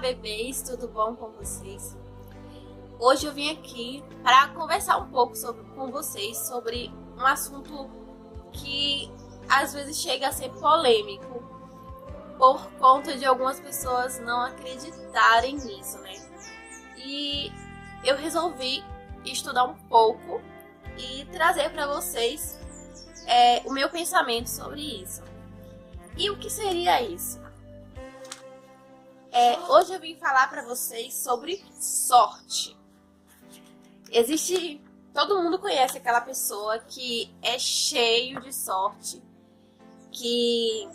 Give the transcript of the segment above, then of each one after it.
bebês, tudo bom com vocês? Hoje eu vim aqui para conversar um pouco com vocês sobre um assunto que às vezes chega a ser polêmico por conta de algumas pessoas não acreditarem nisso, né? E eu resolvi estudar um pouco e trazer para vocês o meu pensamento sobre isso. E o que seria isso? Hoje eu vim falar para vocês sobre sorte. Todo mundo conhece aquela pessoa que é cheio de sorte, que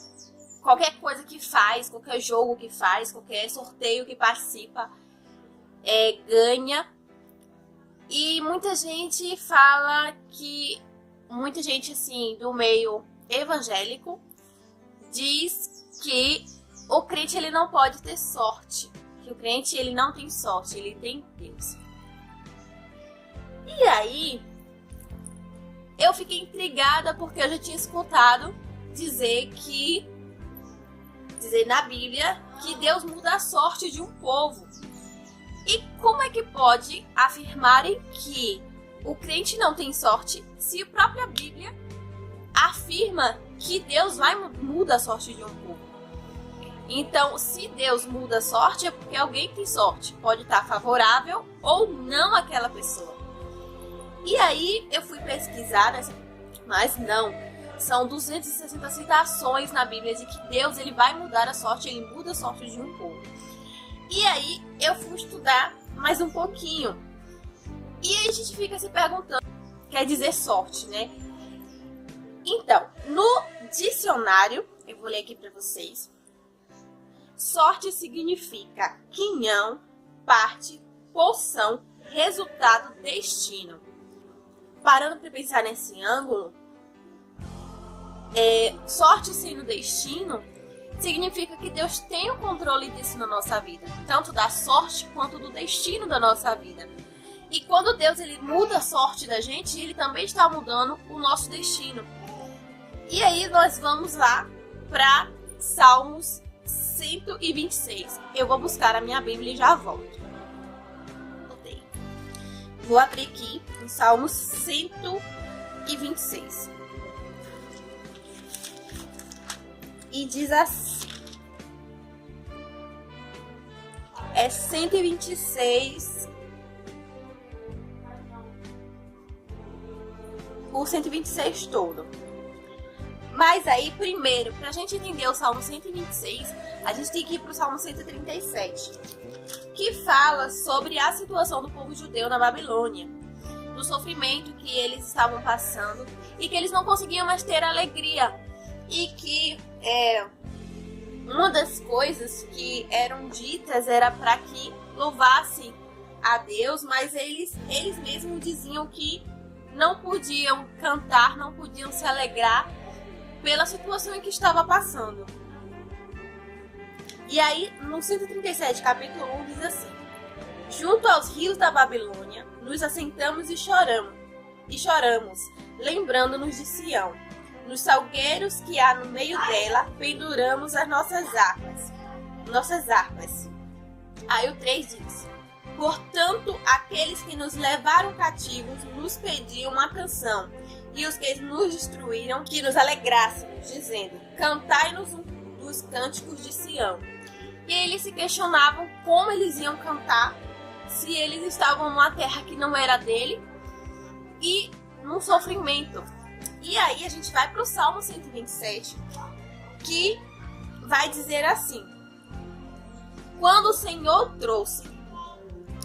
qualquer coisa que faz, qualquer jogo que faz, qualquer sorteio que participa, ganha. E muita gente fala que, muita gente assim do meio evangélico diz que o crente ele não pode ter sorte, que o crente ele não tem sorte, ele tem Deus. E aí, eu fiquei intrigada porque eu já tinha escutado dizer na Bíblia que Deus muda a sorte de um povo. E como é que pode afirmarem que o crente não tem sorte se a própria Bíblia afirma que Deus muda a sorte de um povo? Então, se Deus muda a sorte, é porque alguém tem sorte. Pode estar favorável ou não àquela pessoa. E aí, eu fui pesquisar, mas não. São 260 citações na Bíblia de que Deus ele vai mudar a sorte, ele muda a sorte de um povo. E aí, eu fui estudar mais um pouquinho. E aí, a gente fica se perguntando, quer dizer sorte, né? Então, no dicionário, eu vou ler aqui para vocês. Sorte significa quinhão, parte, porção, resultado, destino. Parando para pensar nesse ângulo, sorte sendo destino, significa que Deus tem o controle disso na nossa vida, tanto da sorte quanto do destino da nossa vida. E quando Deus ele muda a sorte da gente, ele também está mudando o nosso destino. E aí nós vamos lá para Salmos 126. Eu vou buscar a minha Bíblia e já volto. Vou abrir aqui em Salmos 126. E diz assim. 126. O 126 todo. Mas aí, primeiro, para a gente entender o Salmo 126, a gente tem que ir para o Salmo 137, que fala sobre a situação do povo judeu na Babilônia, do sofrimento que eles estavam passando e que eles não conseguiam mais ter alegria. E que uma das coisas que eram ditas era para que louvassem a Deus, mas eles mesmos diziam que não podiam cantar, não podiam se alegrar pela situação em que estava passando. E aí, no 137, capítulo 1, diz assim: junto aos rios da Babilônia, nos assentamos e choramos, lembrando-nos de Sião. Nos salgueiros que há no meio dela, penduramos as nossas harpas. Aí o 3 diz: portanto, aqueles que nos levaram cativos nos pediam uma canção, e os que nos destruíram que nos alegrássemos, dizendo: cantai-nos dos cânticos de Sião. E eles se questionavam como eles iam cantar se eles estavam numa terra que não era dele e num sofrimento. E aí a gente vai para o Salmo 127, que vai dizer assim: quando o Senhor trouxe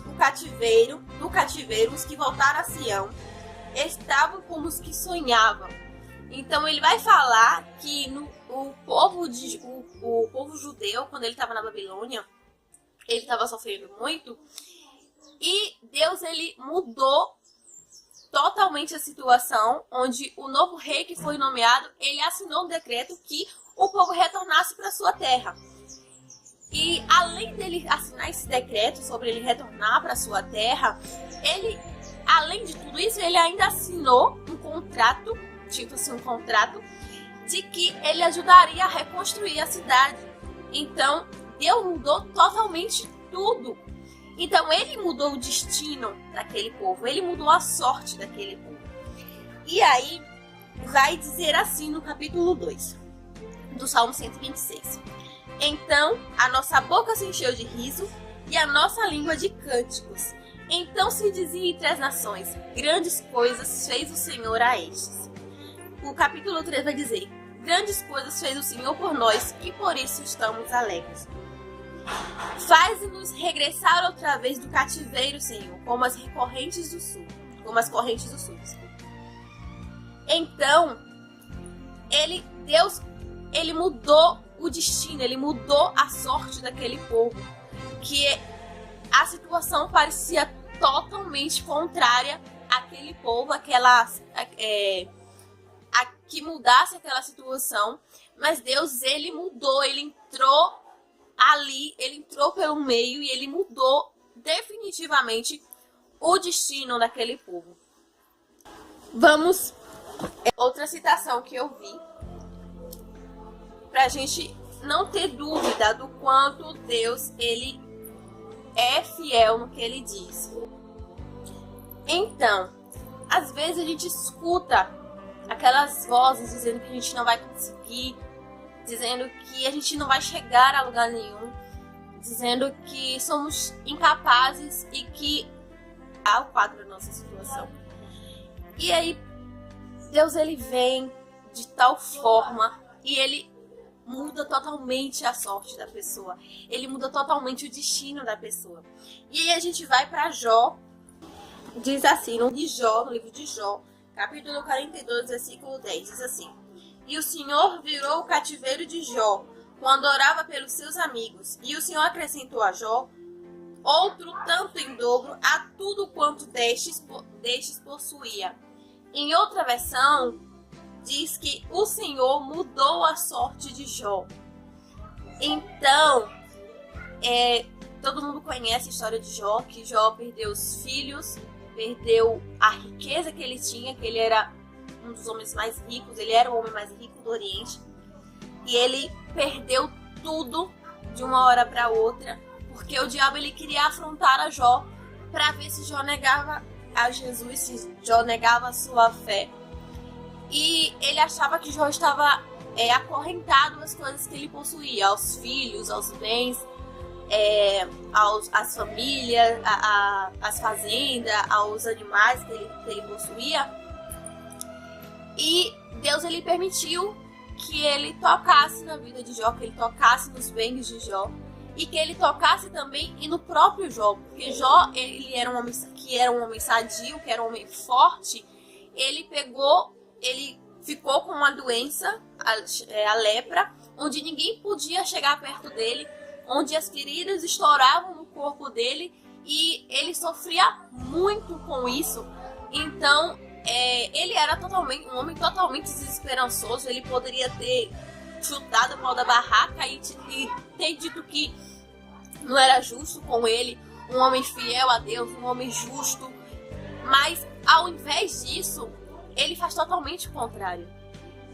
do cativeiro os que voltaram a Sião, estavam como os que sonhavam. Então ele vai falar que o povo judeu, quando ele estava na Babilônia, ele estava sofrendo muito, e Deus ele mudou totalmente a situação, onde o novo rei que foi nomeado, ele assinou um decreto que o povo retornasse para sua terra. E além dele assinar esse decreto sobre ele retornar para sua terra, ele, além de tudo isso, ele ainda assinou um contrato, de que ele ajudaria a reconstruir a cidade. Então, Deus mudou totalmente tudo. Então ele mudou o destino daquele povo, ele mudou a sorte daquele povo. E aí vai dizer assim no capítulo 2 do Salmo 126. Então a nossa boca se encheu de riso e a nossa língua de cânticos. Então se dizia entre as nações, grandes coisas fez o Senhor a estes. O capítulo 3 vai dizer, grandes coisas fez o Senhor por nós e por isso estamos alegres. Faz-nos regressar outra vez do cativeiro, Senhor, como as correntes do sul. Então, Deus mudou o destino, ele mudou a sorte daquele povo, que a situação parecia totalmente contrária àquele povo, que mudasse aquela situação, mas Deus, ele mudou, ele entrou ali, ele entrou pelo meio e ele mudou definitivamente o destino daquele povo. Vamos, outra citação que eu vi, pra gente não ter dúvida do quanto Deus, ele é fiel no que ele diz. Então, às vezes a gente escuta aquelas vozes dizendo que a gente não vai conseguir, dizendo que a gente não vai chegar a lugar nenhum, dizendo que somos incapazes e que há o quadro da nossa situação. E aí, Deus, ele vem de tal forma e ele muda totalmente a sorte da pessoa. Ele muda totalmente o destino da pessoa. E aí a gente vai para Jó, diz assim, no livro de Jó, capítulo 42, versículo 10, diz assim: E o Senhor virou o cativeiro de Jó, quando orava pelos seus amigos. E o Senhor acrescentou a Jó outro tanto em dobro a tudo quanto destes possuía. Em outra versão, diz que o Senhor mudou a sorte de Jó. Então, todo mundo conhece a história de Jó, que Jó perdeu os filhos, perdeu a riqueza que ele tinha, que ele era um dos homens mais ricos, ele era o homem mais rico do Oriente, e ele perdeu tudo de uma hora para outra, porque o diabo, ele queria afrontar a Jó para ver se Jó negava a Jesus, se Jó negava a sua fé, e ele achava que Jó estava acorrentado às coisas que ele possuía, aos filhos, aos bens, às famílias, às fazendas, aos animais que ele possuía. E Deus, ele permitiu que ele tocasse na vida de Jó, que ele tocasse nos bens de Jó e que ele tocasse também e no próprio Jó, porque Jó, ele era um homem sadio, que era um homem forte. Ele ficou com uma doença, a lepra, onde ninguém podia chegar perto dele, onde as feridas estouravam no corpo dele e ele sofria muito com isso. Então, ele era um homem totalmente desesperançoso. Ele poderia ter chutado o pau da barraca e ter dito que não era justo com ele, um homem fiel a Deus, um homem justo. Mas, ao invés disso, ele faz totalmente o contrário.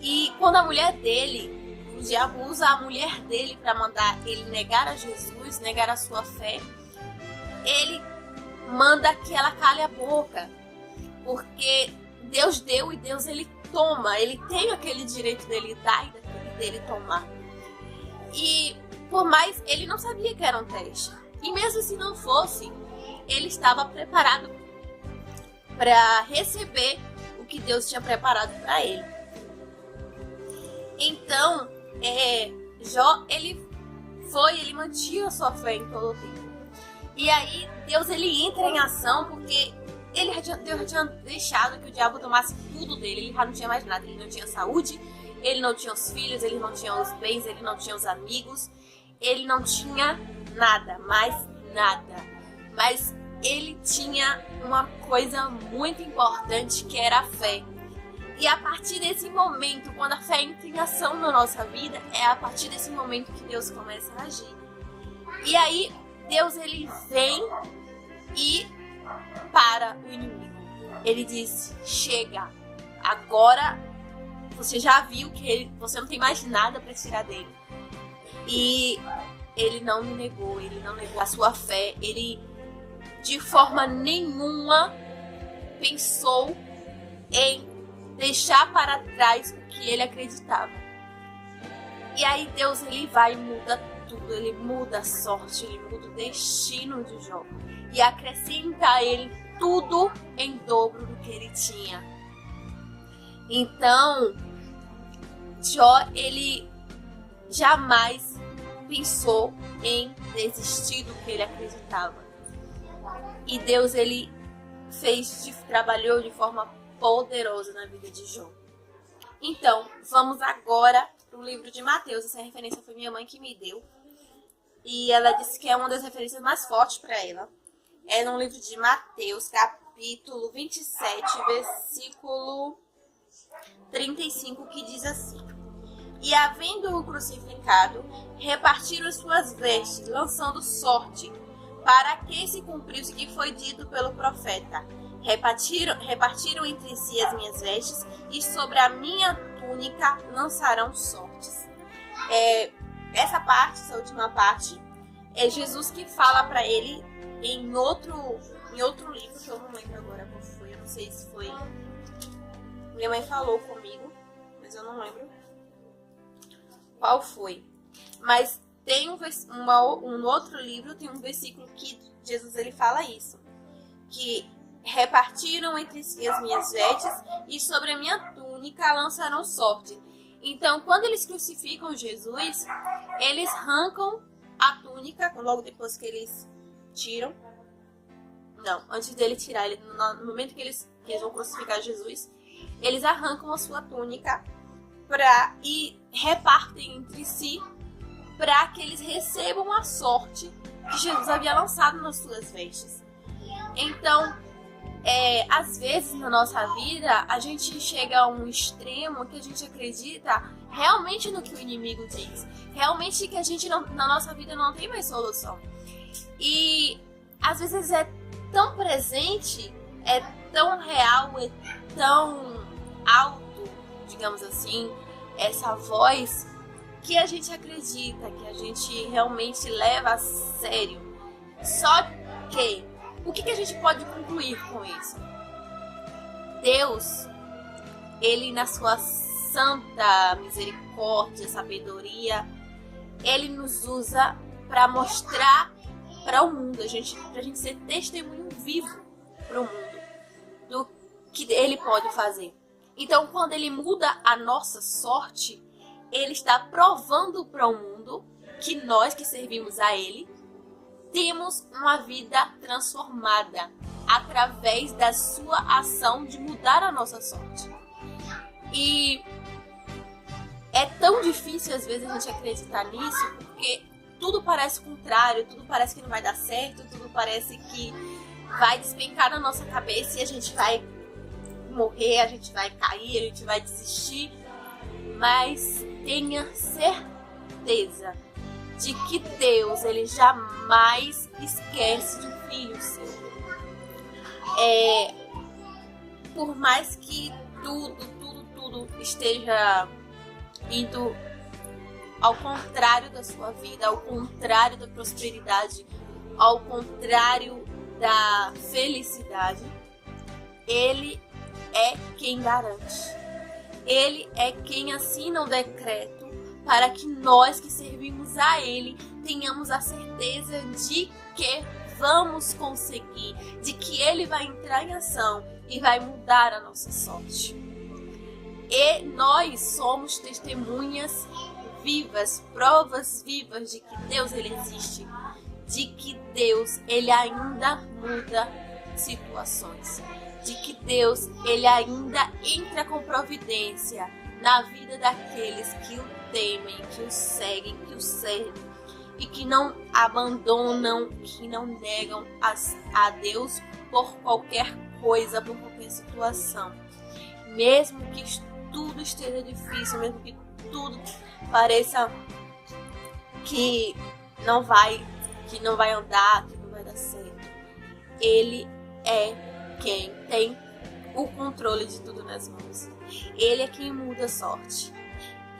E quando a mulher dele, o diabo usa a mulher dele para mandar ele negar a Jesus, negar a sua fé, ele manda que ela cale a boca, porque Deus deu e Deus, ele toma, ele tem aquele direito dele dar e dele tomar. E por mais, ele não sabia que era um teste, e mesmo se não fosse, ele estava preparado para receber o que Deus tinha preparado para ele. Então, Jó, ele mantinha a sua fé em todo o tempo. E aí, Deus, ele entra em ação, porque Deus já tinha deixado que o diabo tomasse tudo dele. Ele já não tinha mais nada. Ele não tinha saúde, ele não tinha os filhos, ele não tinha os bens, ele não tinha os amigos. Ele não tinha nada, mais nada. Mas ele tinha uma coisa muito importante, que era a fé. E a partir desse momento, quando a fé entra em ação na nossa vida, é a partir desse momento que Deus começa a agir. E aí, Deus, ele vem e para o inimigo. Ele diz: chega, agora você já viu que você não tem mais nada para tirar dele. E ele não me negou, ele não negou a sua fé, ele de forma nenhuma pensou em deixar para trás o que ele acreditava. E aí Deus, ele vai e muda tudo, ele muda a sorte, ele muda o destino de Jó e acrescenta a ele tudo em dobro do que ele tinha. Então, Jó, ele jamais pensou em desistir do que ele acreditava. E Deus, ele trabalhou de forma poderosa na vida de Jó. Então, vamos agora para o livro de Mateus. Essa referência foi minha mãe que me deu. E ela disse que é uma das referências mais fortes para ela. É no livro de Mateus, capítulo 27, versículo 35, que diz assim: E havendo-o crucificado, repartiram suas vestes, lançando sorte, para que se cumprisse o que foi dito pelo profeta. Repartiram entre si as minhas vestes, e sobre a minha túnica lançarão sortes. Essa parte, essa última parte, é Jesus que fala para ele em outro livro, que eu não lembro agora qual foi, eu não sei se foi. Minha mãe falou comigo, mas eu não lembro qual foi. Mas tem um outro livro, tem um versículo que Jesus, ele fala isso, que repartiram entre si as minhas vestes, e sobre a minha túnica lançaram sorte. Então, quando eles crucificam Jesus, eles arrancam a túnica, logo depois que eles tiram. Não, antes dele tirar, no momento que eles vão crucificar Jesus, eles arrancam a sua túnica e repartem entre si, para que eles recebam a sorte que Jesus havia lançado nas suas vestes. Então, às vezes na nossa vida, a gente chega a um extremo que a gente acredita realmente no que o inimigo diz. Realmente que a gente na nossa vida não tem mais solução. E às vezes é tão presente, é tão real, é tão alto, digamos assim, essa voz, que a gente acredita, que a gente realmente leva a sério. Só que, o que a gente pode concluir com isso? Deus, ele na sua santa misericórdia, sabedoria, ele nos usa para mostrar para o mundo, pra gente ser testemunho vivo para o mundo do que ele pode fazer. Então, quando ele muda a nossa sorte, ele está provando para o mundo que nós que servimos a ele temos uma vida transformada através da sua ação de mudar a nossa sorte. E é tão difícil às vezes a gente acreditar nisso, porque tudo parece contrário, tudo parece que não vai dar certo, tudo parece que vai despencar na nossa cabeça e a gente vai morrer, a gente vai cair, a gente vai desistir. Mas tenha certeza de que Deus, ele jamais esquece de um filho seu. Por mais que tudo esteja indo ao contrário da sua vida, ao contrário da prosperidade, ao contrário da felicidade, ele é quem garante. Ele é quem assina o decreto para que nós que servimos a ele tenhamos a certeza de que vamos conseguir, de que ele vai entrar em ação e vai mudar a nossa sorte. E nós somos testemunhas vivas, provas vivas de que Deus, ele existe, de que Deus, ele ainda muda situações, de que Deus, ele ainda entra com providência na vida daqueles que o temem, que o seguem, que o servem e que não abandonam, que não negam a Deus por qualquer coisa, por qualquer situação. Mesmo que tudo esteja difícil, mesmo que tudo pareça que não vai andar, que não vai dar certo, ele é quem tem o controle de tudo nas mãos. Ele é quem muda a sorte.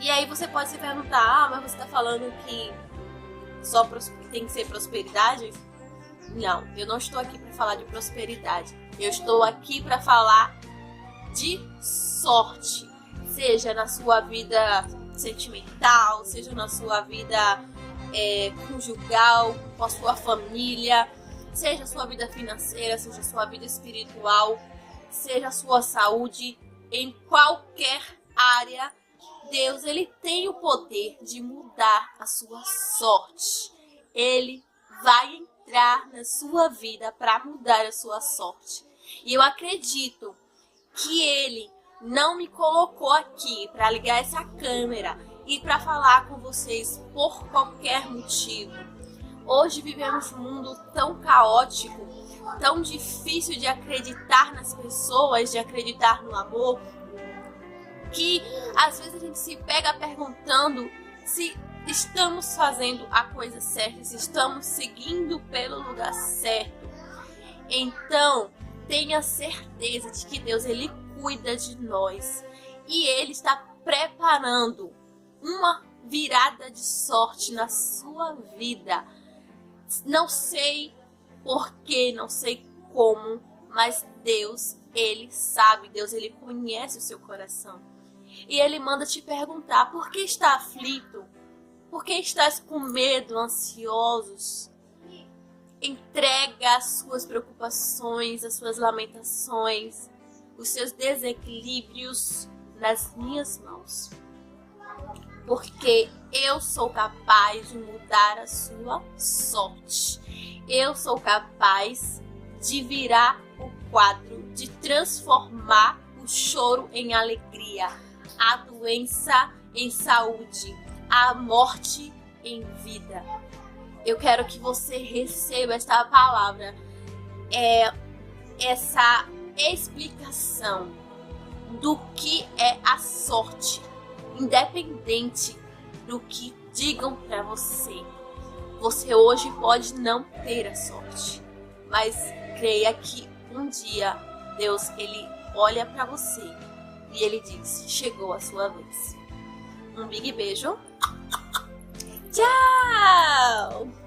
E aí você pode se perguntar, mas você está falando que tem que ser prosperidade? Não, eu não estou aqui para falar de prosperidade. Eu estou aqui para falar de sorte. Seja na sua vida sentimental, seja na sua vida conjugal, com a sua família, seja a sua vida financeira, seja a sua vida espiritual, seja a sua saúde, em qualquer área, Deus ele tem o poder de mudar a sua sorte. Ele vai entrar na sua vida para mudar a sua sorte. E eu acredito que ele não me colocou aqui para ligar essa câmera e para falar com vocês por qualquer motivo. Hoje vivemos um mundo tão caótico, tão difícil de acreditar nas pessoas, de acreditar no amor, que às vezes a gente se pega perguntando se estamos fazendo a coisa certa, se estamos seguindo pelo lugar certo. Então, tenha certeza de que Deus ele cuida de nós e ele está preparando uma virada de sorte na sua vida. Não sei porquê, não sei como, mas Deus, ele sabe, Deus, ele conhece o seu coração. E ele manda te perguntar: por que está aflito? Por que estás com medo, ansiosos? Entrega as suas preocupações, as suas lamentações, os seus desequilíbrios nas minhas mãos. Porque eu sou capaz de mudar a sua sorte. Eu sou capaz de virar o quadro, de transformar o choro em alegria, a doença em saúde, a morte em vida. Eu quero que você receba esta palavra, essa explicação do que é a sorte, independente do que digam para você. Você hoje pode não ter a sorte, mas creia que um dia Deus ele olha para você e ele diz: chegou a sua vez. Um big beijo. Tchau!